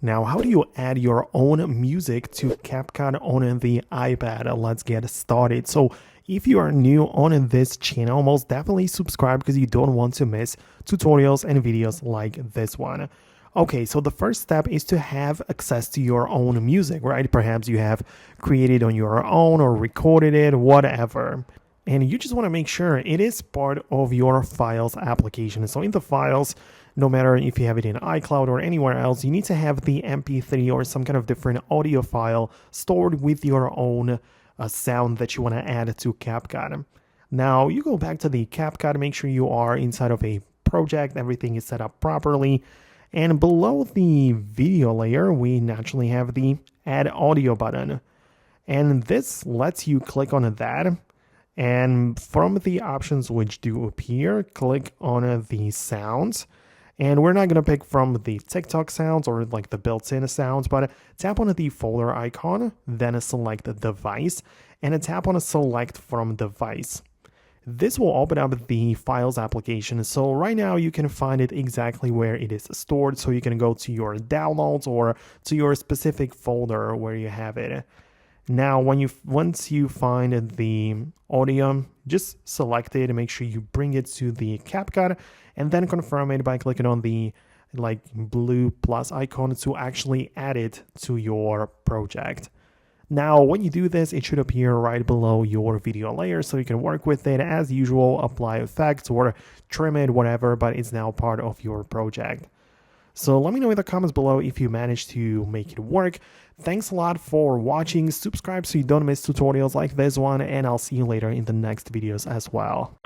Now, how do you add your own music to Capcut on the iPad? Let's get started. So, if you are new on this channel, most definitely subscribe because you don't want to miss tutorials and videos like this one. Okay, so the first step is to have access to your own music, right? Perhaps you have created on your own or recorded it, whatever. And you just want to make sure it is part of your files application. So in the files, no matter if you have it in iCloud or anywhere else, you need to have the MP3 or some kind of different audio file stored with your own sound that you want to add to Capcut. Now you go back to the Capcut, make sure you are inside of a project, everything is set up properly. And below the video layer, we naturally have the add audio button. And this lets you click on that. And from the options which do appear, click on the sounds. And we're not going to pick from the TikTok sounds or like the built-in sounds, but tap on the folder icon, then select the device, and tap on select from device. This will open up the files application. So right now you can find it exactly where it is stored. So you can go to your downloads or to your specific folder where you have it. Now, once you find the audio, just select it and make sure you bring it to the Capcut and then confirm it by clicking on the blue plus icon to actually add it to your project. Now, when you do this, it should appear right below your video layer so you can work with it as usual, apply effects or trim it, whatever, but it's now part of your project. So let me know in the comments below if you managed to make it work. Thanks a lot for watching. Subscribe so you don't miss tutorials like this one, and I'll see you later in the next videos as well.